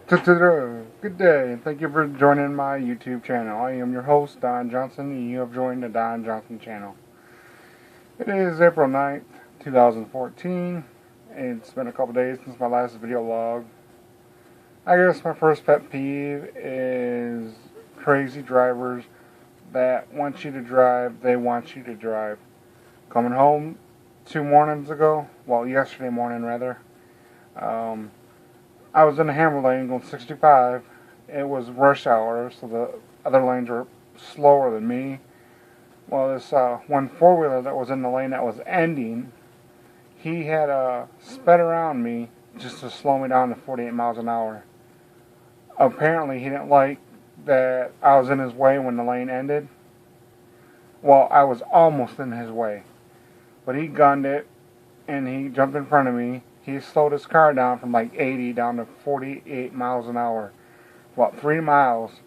Good day, and thank you for joining my YouTube channel. I am your host, Don Johnson, and you have joined the Don Johnson channel. It is April 9th, 2014. It's been a couple days since my last video log. I guess my first pet peeve is crazy drivers that want you to drive, they want you to drive. Coming home yesterday morning rather, I was in the hammer lane going 65. It was rush hour, so the other lanes were slower than me. Well, this one four-wheeler that was in the lane that was ending, he had sped around me just to slow me down to 48 miles an hour. Apparently, he didn't like that I was in his way when the lane ended. Well, I was almost in his way. But he gunned it, and he jumped in front of me. He slowed his car down from like 80 down to 48 miles an hour. About 3 miles.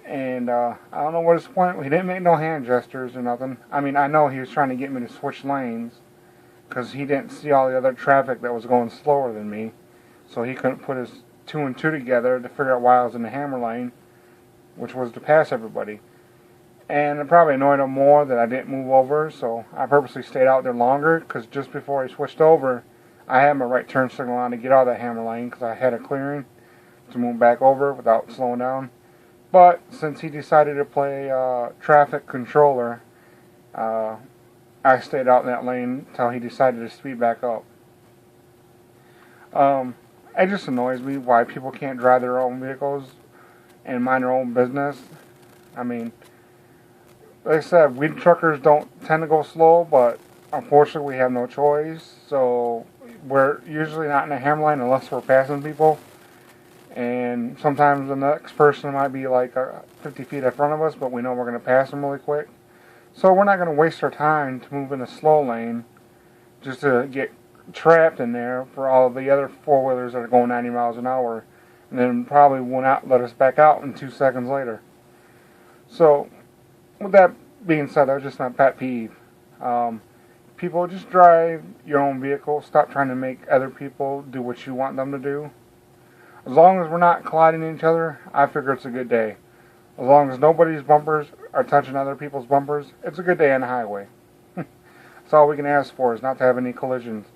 And I don't know what his point was. He didn't make no hand gestures or nothing. I mean, I know he was trying to get me to switch lanes because he didn't see all the other traffic that was going slower than me. So he couldn't put his two and two together to figure out why I was in the hammer lane, which was to pass everybody. And it probably annoyed him more that I didn't move over, so I purposely stayed out there longer because just before he switched over, I had my right turn signal on to get out of that hammer lane because I had a clearing to move back over without slowing down. But since he decided to play traffic controller, I stayed out in that lane until he decided to speed back up. It just annoys me why people can't drive their own vehicles and mind their own business. I mean, like I said, we truckers don't tend to go slow, but unfortunately we have no choice. So we're usually not in a hammer lane unless we're passing people. And sometimes the next person might be like 50 feet in front of us, but we know we're going to pass them really quick. So we're not going to waste our time to move in a slow lane just to get trapped in there for all of the other four-wheelers that are going 90 miles an hour. And then probably will not let us back out in 2 seconds later. So with that being said, that was just my pet peeve. People, just drive your own vehicle. Stop trying to make other people do what you want them to do. As long as we're not colliding each other, I figure it's a good day. As long as nobody's bumpers are touching other people's bumpers, it's a good day on the highway. That's all we can ask for, is not to have any collisions.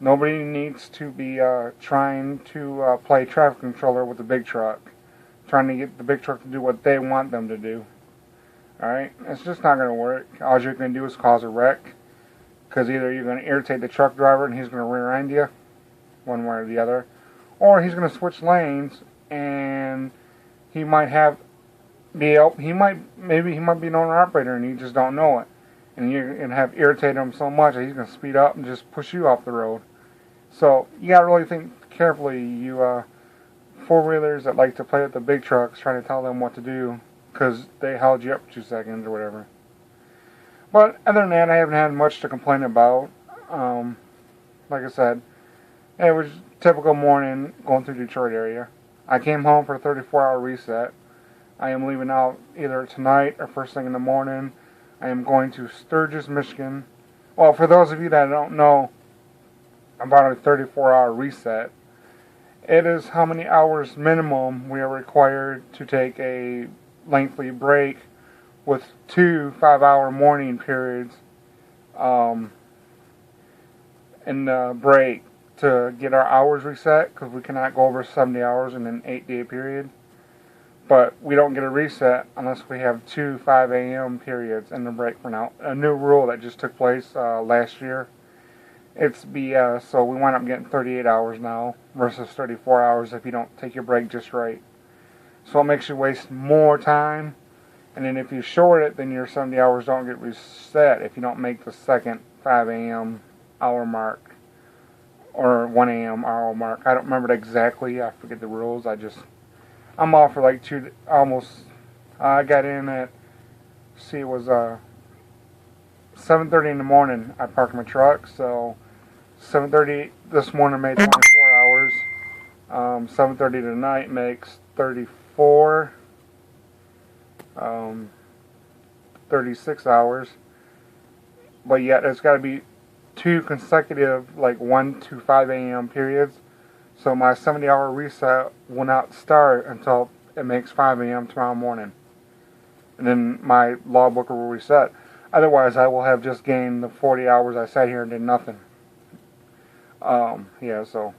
Nobody needs to be trying to play traffic controller with the big truck, trying to get the big truck to do what they want them to do. Alright? It's just not going to work. All you're going to do is cause a wreck, because either you're going to irritate the truck driver and he's going to rear end you, one way or the other, or he's going to switch lanes and he might be an owner-operator and you just don't know it. And you're going to have irritated him so much that he's going to speed up and just push you off the road. So you got to really think carefully, you four-wheelers that like to play with the big trucks, trying to tell them what to do because they held you up for 2 seconds or whatever. But other than that, I haven't had much to complain about. Like I said, it was a typical morning going through Detroit area. I came home for a 34-hour reset. I am leaving out either tonight or first thing in the morning. I am going to Sturgis, Michigan. Well, for those of you that don't know about a 34-hour reset, it is how many hours minimum we are required to take a lengthy break with 2 5-hour morning periods in the break to get our hours reset, because we cannot go over 70 hours in an 8-day period. But we don't get a reset unless we have 2 5 a.m. periods in the break for now. A new rule that just took place last year. It's BS, so we wind up getting 38 hours now versus 34 hours if you don't take your break just right. So it makes you waste more time. And then if you short it, then your 70 hours don't get reset if you don't make the second 5 a.m. hour mark. Or 1 a.m. hour mark. I don't remember it exactly. I forget the rules. I'm off for like I got in at, it was 7:30 in the morning. I parked my truck, so 7:30 this morning made 24 hours. 7:30 tonight makes 34. 36 hours. But yet it's got to be 2 consecutive, like 1 to 5 a.m. periods. So my 70-hour reset will not start until it makes 5 a.m. tomorrow morning. And then my logbook will reset. Otherwise, I will have just gained the 40 hours I sat here and did nothing. Yeah, so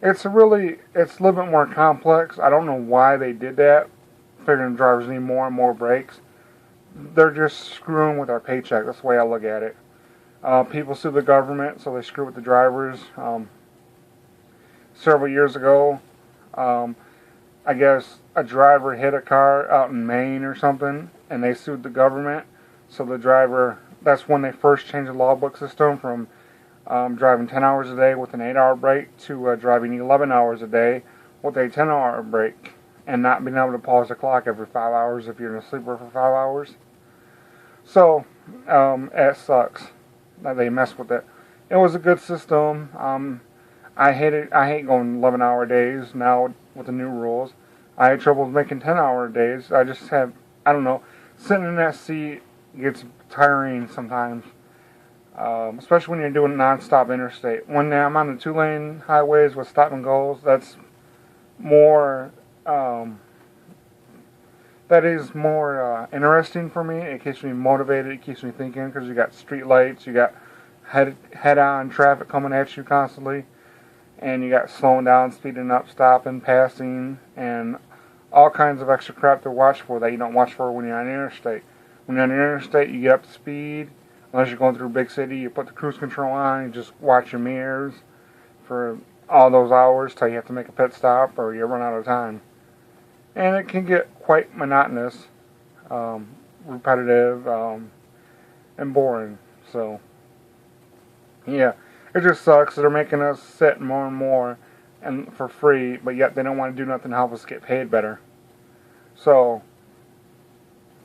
it's a little bit more complex. I don't know why they did that. Figuring drivers need more and more breaks. They're just screwing with our paycheck. That's the way I look at it. People sue the government, so they screw with the drivers. Several years ago, I guess a driver hit a car out in Maine or something, and they sued the government. So the driver, that's when they first changed the logbook system from driving 10 hours a day with an 8-hour break to driving 11 hours a day with a 10-hour break, and not being able to pause the clock every 5 hours if you're in a sleeper for 5 hours. So it sucks that they mess with it. It was a good system. I hate going 11-hour days now with the new rules. I had trouble making 10-hour days. I don't know, sitting in that seat gets tiring sometimes. Especially when you're doing non-stop interstate. When I'm on the 2-lane highways with stop and goes, that's more, interesting for me. It keeps me motivated, it keeps me thinking, because you got street lights, you got head-on traffic coming at you constantly, and you got slowing down, speeding up, stopping, passing, and all kinds of extra crap to watch for that you don't watch for when you're on the interstate. When you're on the interstate, you get up to speed. Unless you're going through a big city, you put the cruise control on, you just watch your mirrors for all those hours till you have to make a pit stop or you run out of time. And it can get quite monotonous, repetitive, and boring. So, yeah, it just sucks. They're making us sit more and more and for free, but yet they don't want to do nothing to help us get paid better. So,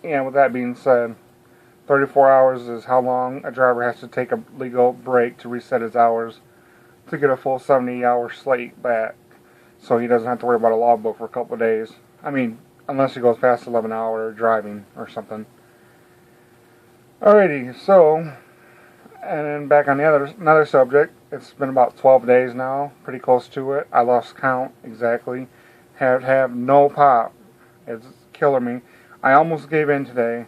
yeah, with that being said, 34 hours is how long a driver has to take a legal break to reset his hours to get a full 70-hour slate back, so he doesn't have to worry about a logbook for a couple of days. I mean, unless he goes past 11-hour driving or something. Alrighty, so, and then back on another subject. It's been about 12 days now, pretty close to it. I lost count exactly. Have no pop. It's killing me. I almost gave in today.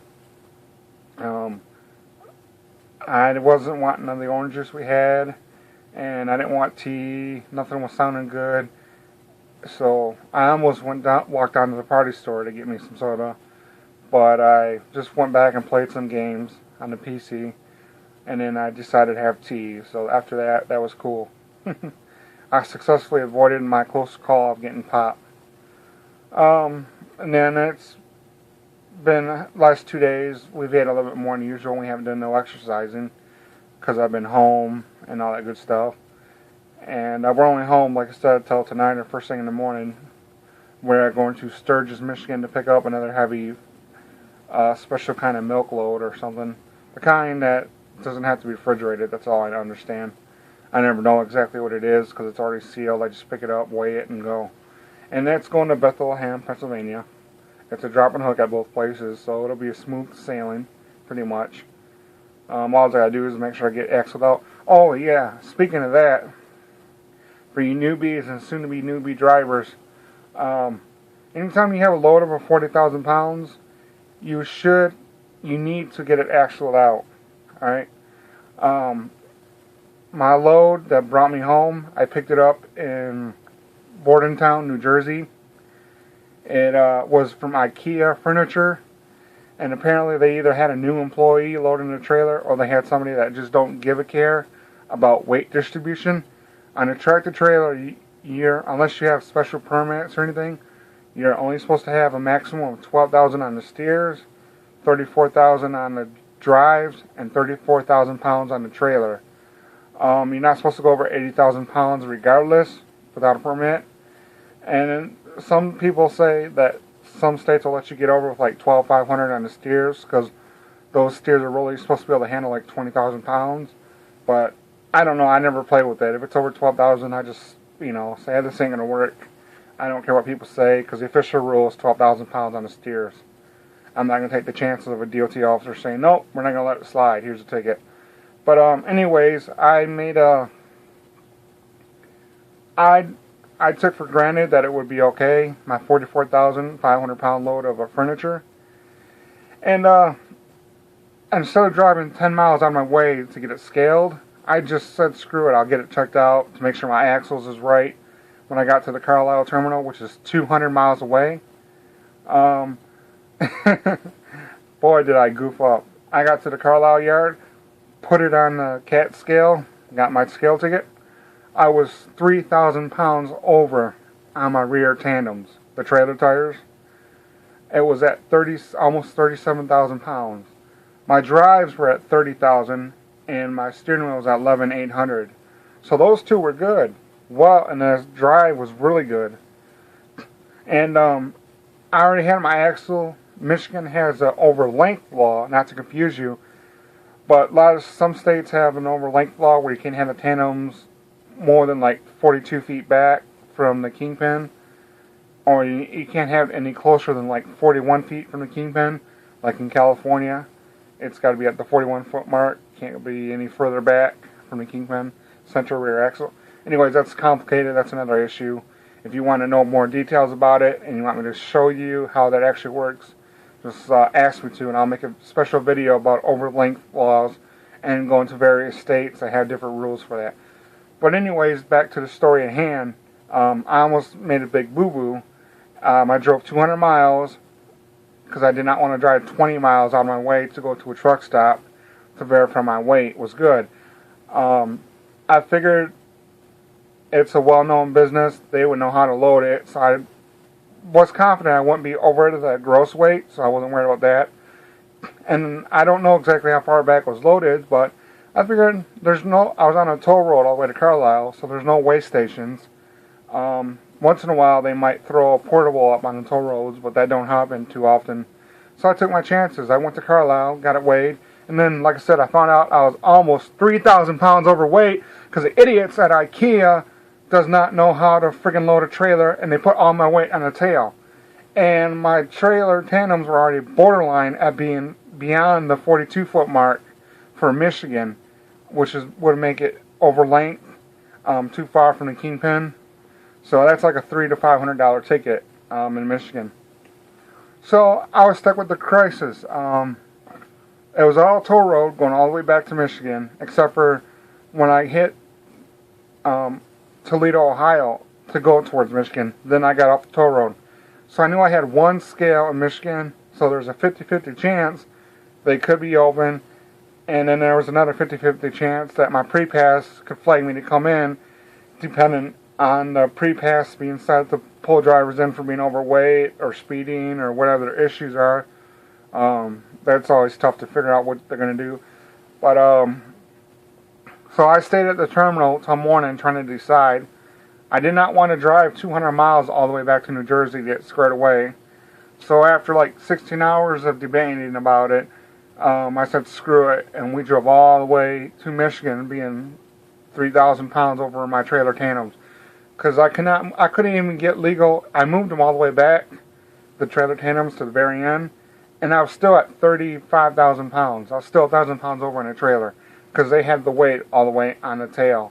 I wasn't wanting none of the orange juice we had, and I didn't want tea. Nothing was sounding good. So I almost walked down to the party store to get me some soda, but I just went back and played some games on the PC, and then I decided to have tea. So after that, that was cool. I successfully avoided my close call of getting popped. And then it's been last 2 days, we've ate a little bit more than usual. We haven't done no exercising because I've been home and all that good stuff. And we're only home, like I said, till tonight or first thing in the morning. We're going to Sturgis, Michigan to pick up another heavy special kind of milk load or something. The kind that doesn't have to be refrigerated, that's all I understand. I never know exactly what it is because it's already sealed. I just pick it up, weigh it, and go. And that's going to Bethlehem, Pennsylvania. It's a drop and hook at both places, so it'll be a smooth sailing, pretty much. All I gotta do is make sure I get axled out. Oh yeah, speaking of that, for you newbies and soon-to-be newbie drivers, anytime you have a load over 40,000 pounds, you need to get it axled out. Alright? My load that brought me home, I picked it up in Bordentown, New Jersey. It was from IKEA furniture, and apparently they either had a new employee loading the trailer or they had somebody that just don't give a care about weight distribution. On a tractor trailer, unless you have special permits or anything, you're only supposed to have a maximum of 12,000 on the steers, 34,000 on the drives, and 34,000 pounds on the trailer. You're not supposed to go over 80,000 pounds regardless without a permit. And some people say that some states will let you get over with like 12,500 on the steers because those steers are really supposed to be able to handle like 20,000 pounds. But I don't know. I never played with it. If it's over 12,000, I just, say this ain't going to work. I don't care what people say because the official rule is 12,000 pounds on the steers. I'm not going to take the chances of a DOT officer saying, nope, we're not going to let it slide. Here's a ticket. But anyways, I I took for granted that it would be okay, my 44,500 pound load of furniture. And instead of driving 10 miles on my way to get it scaled, I just said screw it, I'll get it checked out to make sure my axles is right when I got to the Carlisle terminal, which is 200 miles away. Boy, did I goof up. I got to the Carlisle yard, put it on the CAT scale, got my scale ticket. I was 3,000 pounds over on my rear tandems, the trailer tires. It was at almost 37,000 pounds. My drives were at 30,000, and my steering wheel was at 11,800. So those two were good. Well, and the drive was really good. And I already had my axle. Michigan has an over length law, not to confuse you, but some states have an over length law where you can't have the tandems more than like 42 feet back from the kingpin, or you can't have any closer than like 41 feet from the kingpin. Like in California, it's got to be at the 41 foot mark. Can't be any further back from the kingpin, central rear axle. Anyways, that's complicated. That's another issue. If you want to know more details about it and you want me to show you how that actually works, just ask me to, and I'll make a special video about over length laws and go into various states that have different rules for that. But anyways, back to the story at hand. I almost made a big boo-boo. I drove 200 miles because I did not want to drive 20 miles on my way to go to a truck stop to verify my weight was good. I figured it's a well-known business. They would know how to load it, so I was confident I wouldn't be over the gross weight, so I wasn't worried about that. And I don't know exactly how far back was loaded, but I figured I was on a toll road all the way to Carlisle, so there's no weigh stations. Once in a while they might throw a portable up on the toll roads, but that don't happen too often. So I took my chances. I went to Carlisle, got it weighed, and then, like I said, I found out I was almost 3,000 pounds overweight because the idiots at IKEA does not know how to friggin' load a trailer, and they put all my weight on the tail. And my trailer tandems were already borderline at being beyond the 42 foot mark for Michigan, which would make it over length, too far from the kingpin. So that's like a $300 to $500 ticket in Michigan. So I was stuck with the crisis. It was all toll road going all the way back to Michigan, except for when I hit Toledo, Ohio, to go towards Michigan. Then I got off the toll road. So I knew I had one scale in Michigan, so there's a 50-50 chance they could be open. And then there was another 50-50 chance that my pre-pass could flag me to come in, depending on the pre-pass being set to pull drivers in for being overweight or speeding or whatever their issues are. That's always tough to figure out what they're going to do. But so I stayed at the terminal till morning trying to decide. I did not want to drive 200 miles all the way back to New Jersey to get squared away. So after like 16 hours of debating about it, I said screw it, and we drove all the way to Michigan, being 3,000 pounds over my trailer tandems. Because I couldn't even get legal. I moved them all the way back, the trailer tandems, to the very end, and I was still at 35,000 pounds. I was still 1,000 pounds over in a trailer, because they had the weight all the way on the tail.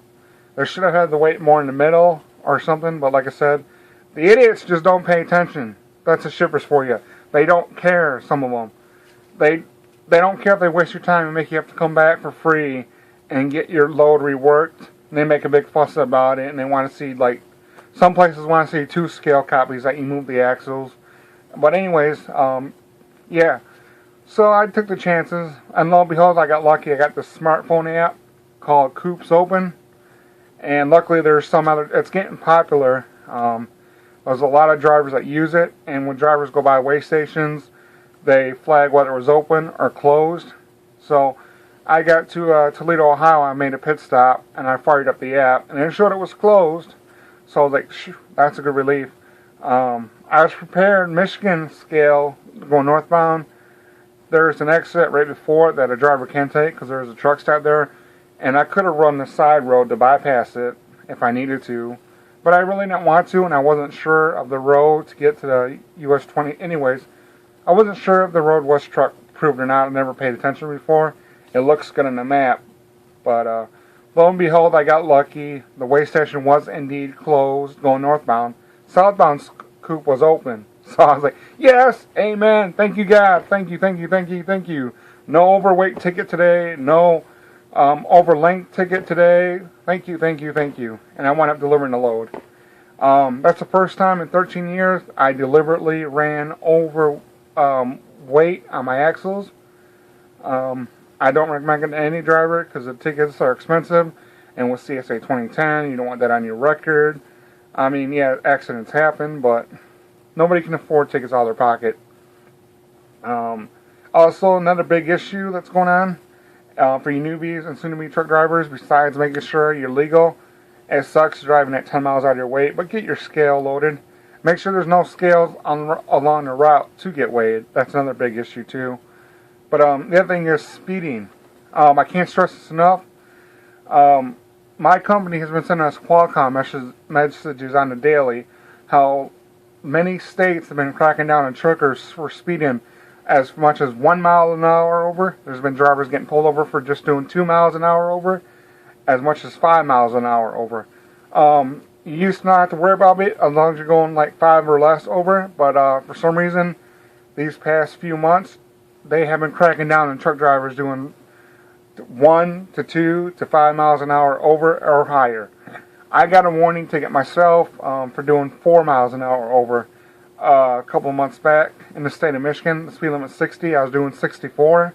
They should have had the weight more in the middle or something, but like I said, the idiots just don't pay attention. That's the shippers for you. They don't care, some of them. They don't care if they waste your time and make you have to come back for free and get your load reworked. And they make a big fuss about it, and they want to see, like, some places want to see 2 scale copies that you move the axles. But anyways, yeah. So I took the chances, and lo and behold, I got lucky. I got this smartphone app called Coops Open, and luckily there's some other, it's getting popular. There's a lot of drivers that use it, and when drivers go by weigh stations, they flag whether it was open or closed. So I got to Toledo, Ohio. I made a pit stop, and I fired up the app, and it showed it was closed. So I was like, shh, that's a good relief. I was prepared. Michigan scale, going northbound, there's an exit right before it that a driver can take because there's a truck stop there. And I could have run the side road to bypass it if I needed to. But I really didn't want to, and I wasn't sure of the road to get to the US 20. Anyways, I wasn't sure if the road was truck approved or not. I never paid attention before. It looks good on the map. But Lo and behold, I got lucky. The weigh station was indeed closed, going northbound. Southbound coop was open. So I was like, yes, amen, thank you, God, thank you, thank you, thank you, thank you. No overweight ticket today, no over length ticket today. Thank you, thank you, thank you. And I wound up delivering the load. That's the first time in 13 years I deliberately ran over weight on my axles. I don't recommend it to any driver because the tickets are expensive. And with CSA 2010, you don't want that on your record. I mean, yeah, accidents happen, but nobody can afford tickets out of their pocket. Also, another big issue that's going on for you newbies and soon-to-be truck drivers, besides making sure you're legal, it sucks driving at 10 miles out of your weight, but get your scale loaded. Make sure there's no scales along the route to get weighed. That's another big issue, too. But the other thing is speeding. I can't stress this enough. My company has been sending us Qualcomm messages on the daily how many states have been cracking down on truckers for speeding as much as 1 mile an hour over. There's been drivers getting pulled over for just doing 2 miles an hour over, as much as 5 miles an hour over. You used to not have to worry about it as long as you're going like 5 or less over, but for some reason, these past few months, they have been cracking down on truck drivers doing 1 to 2 to 5 miles an hour over or higher. I got a warning ticket myself for doing 4 miles an hour over a couple of months back in the state of Michigan. The speed limit's 60. I was doing 64.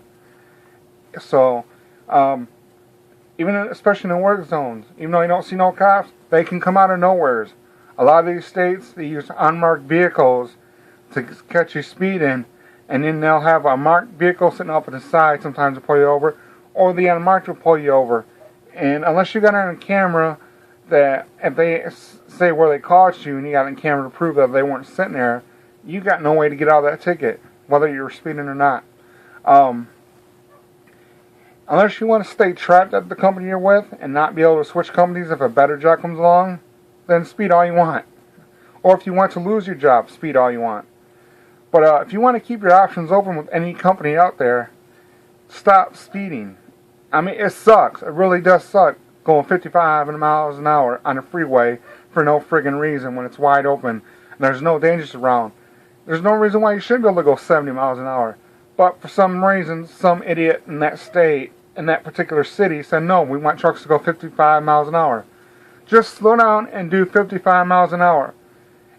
So, especially in the work zones, even though you don't see no cops, they can come out of nowheres. A lot of these states, they use unmarked vehicles to catch you speeding, and then they'll have a marked vehicle sitting up at the side sometimes to pull you over, or the unmarked will pull you over. And unless you got it on camera, that if they say where they caught you and you got it on camera to prove that they weren't sitting there, you got no way to get out of that ticket, whether you were speeding or not. Unless you want to stay trapped at the company you're with and not be able to switch companies if a better job comes along, then speed all you want. Or if you want to lose your job, speed all you want. But if you want to keep your options open with any company out there, stop speeding. I mean, it sucks. It really does suck going 55 miles an hour on a freeway for no friggin' reason when it's wide open and there's no dangers around. There's no reason why you shouldn't be able to go 70 miles an hour. But for some reason, some idiot in that state, in that particular city, said, no, we want trucks to go 55 miles an hour. Just slow down and do 55 miles an hour.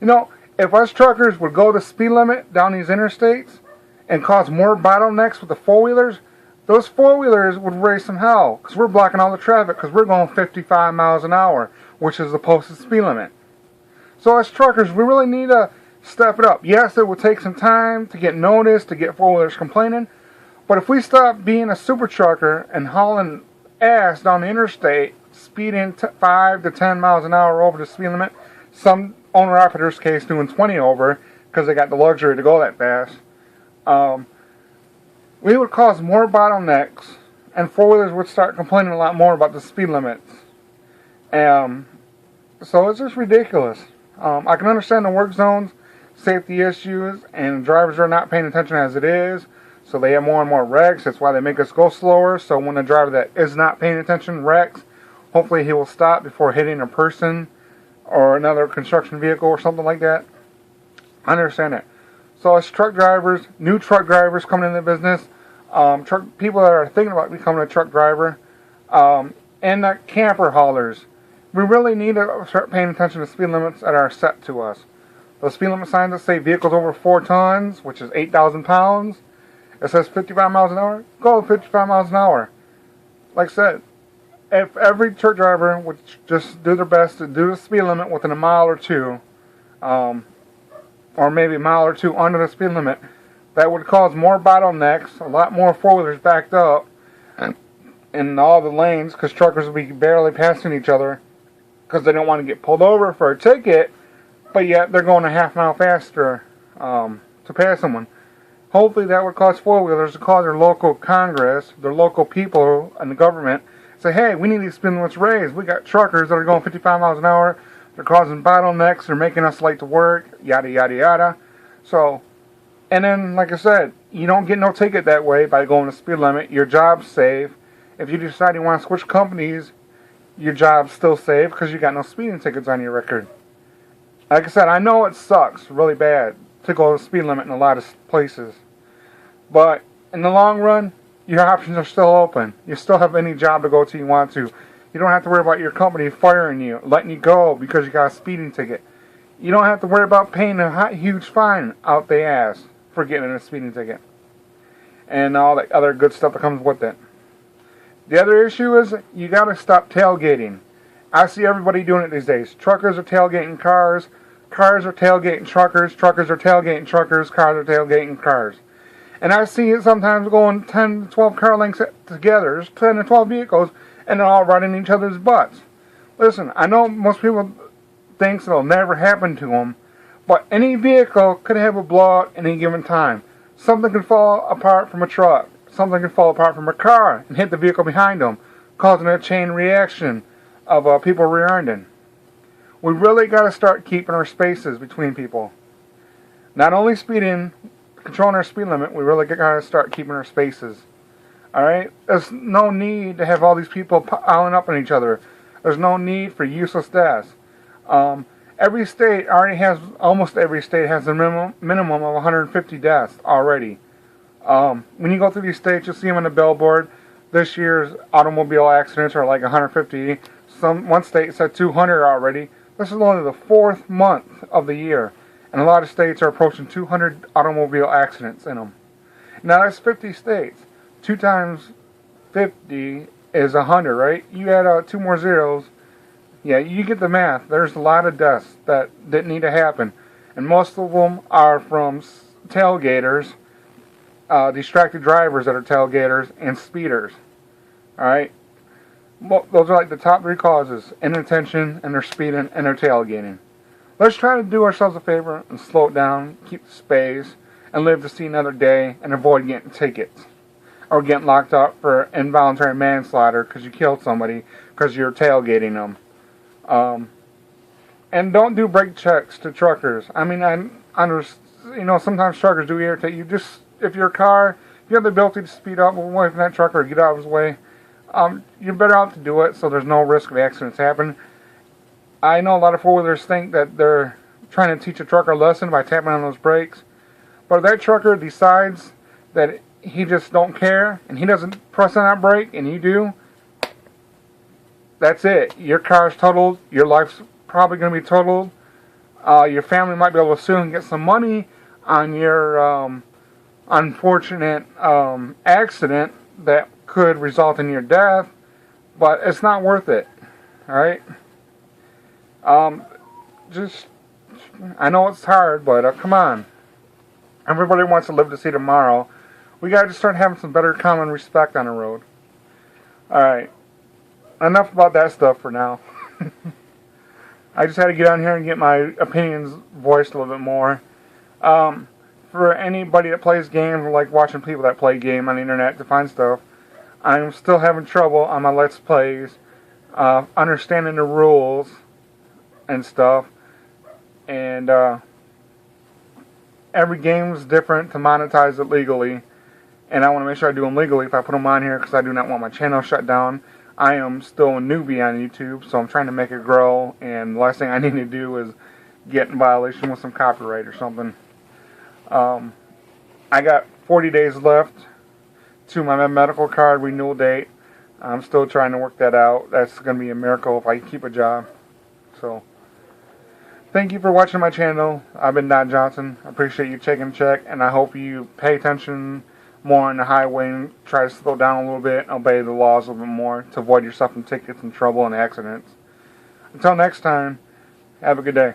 You know, if us truckers would go the speed limit down these interstates and cause more bottlenecks with the four-wheelers, those four-wheelers would raise some hell because we're blocking all the traffic because we're going 55 miles an hour, which is the posted speed limit. So as truckers, we really need to step it up. Yes, it will take some time to get noticed, to get four-wheelers complaining, but if we stop being a super trucker and hauling ass down the interstate, speeding 5 to 10 miles an hour over the speed limit, some owner-operators case doing 20 over because they got the luxury to go that fast, we would cause more bottlenecks and four-wheelers would start complaining a lot more about the speed limits. So it's just ridiculous. I can understand the work zones, safety issues, and drivers are not paying attention as it is, so they have more and more wrecks. That's why they make us go slower, so when a driver that is not paying attention wrecks, hopefully he will stop before hitting a person or another construction vehicle or something like that. I understand it. So as truck drivers, new truck drivers coming into the business, people that are thinking about becoming a truck driver, and the camper haulers, we really need to start paying attention to speed limits that are set to us. Those speed limit signs that say vehicles over 4 tons, which is 8,000 pounds, it says 55 miles an hour, go 55 miles an hour. Like I said, if every truck driver would just do their best to do the speed limit within a mile or two, or maybe a mile or two under the speed limit, that would cause more bottlenecks, a lot more four-wheelers backed up in all the lanes because truckers would be barely passing each other because they don't want to get pulled over for a ticket, but yet they're going a half mile faster to pass someone. Hopefully that would cause four-wheelers to call their local Congress, their local people and the government, say, hey, we need these speed limits raised. We got truckers that are going 55 miles an hour. They're causing bottlenecks. They're making us late to work, yada, yada, yada. So, and then, like I said, you don't get no ticket that way by going the speed limit. Your job's safe. If you decide you want to switch companies, your job's still safe because you got no speeding tickets on your record. Like I said, I know it sucks really bad to go the speed limit in a lot of places. But in the long run, your options are still open. You still have any job to go to you want to. You don't have to worry about your company firing you, letting you go because you got a speeding ticket. You don't have to worry about paying a huge fine out the ass for getting a speeding ticket. And all the other good stuff that comes with it. The other issue is you got to stop tailgating. I see everybody doing it these days. Truckers are tailgating cars. Cars are tailgating truckers. Truckers are tailgating truckers. Cars are tailgating cars. And I see it sometimes going 10 to 12 car lengths together. There's 10 to 12 vehicles, and they're all right in each other's butts. Listen, I know most people think it'll never happen to them, but any vehicle could have a blowout at any given time. Something could fall apart from a truck. Something could fall apart from a car and hit the vehicle behind them, causing a chain reaction of people rear-ending. We really got to start keeping our spaces between people. Not only speeding, controlling our speed limit, we really got to start keeping our spaces. Alright? There's no need to have all these people piling up on each other. There's no need for useless deaths. Every state already has, almost every state has a minimum of 150 deaths already. When you go through these states, you'll see them on the billboard. This year's automobile accidents are like 150. One state said 200 already. This is only the 4th month of the year, and a lot of states are approaching 200 automobile accidents in them. Now that's 50 states. 2 times 50 is 100, right? You add 2 more zeros. Yeah, you get the math. There's a lot of deaths that didn't need to happen, and most of them are from tailgaters, distracted drivers that are tailgaters, and speeders. Alright? Well, those are like the top 3 causes: inattention, and they're speeding, and they're tailgating. Let's try to do ourselves a favor and slow it down, keep the space, and live to see another day, and avoid getting tickets. Or getting locked up for involuntary manslaughter because you killed somebody because you're tailgating them. And don't do brake checks to truckers. I mean, sometimes truckers do irritate you. Just, if your car, if you have the ability to speed up away from that trucker or get out of his way, you're better out to do it so there's no risk of accidents happening. I know a lot of four-wheelers think that they're trying to teach a trucker a lesson by tapping on those brakes. But if that trucker decides that he just don't care and he doesn't press on that brake and you do, that's it. Your car's totaled. Your life's probably going to be totaled. Your family might be able to sue and get some money on your unfortunate accident that could result in your death, but it's not worth it. Alright? I know it's hard, but come on. Everybody wants to live to see tomorrow. We gotta just start having some better common respect on the road. Alright. Enough about that stuff for now. I just had to get on here and get my opinions voiced a little bit more. For anybody that plays games or like watching people that play game on the internet to find stuff, I'm still having trouble on my Let's Plays, understanding the rules and stuff. And every game is different to monetize it legally. And I want to make sure I do them legally if I put them on here, because I do not want my channel shut down. I am still a newbie on YouTube, so I'm trying to make it grow. And the last thing I need to do is get in violation with some copyright or something. I got 40 days left to my medical card renewal date. I'm still trying to work that out. That's going to be a miracle if I keep a job. So, thank you for watching my channel. I've been Don Johnson. I appreciate you taking a check, and I hope you pay attention more on the highway and try to slow down a little bit and obey the laws a little bit more to avoid yourself from tickets and trouble and accidents. Until next time, have a good day.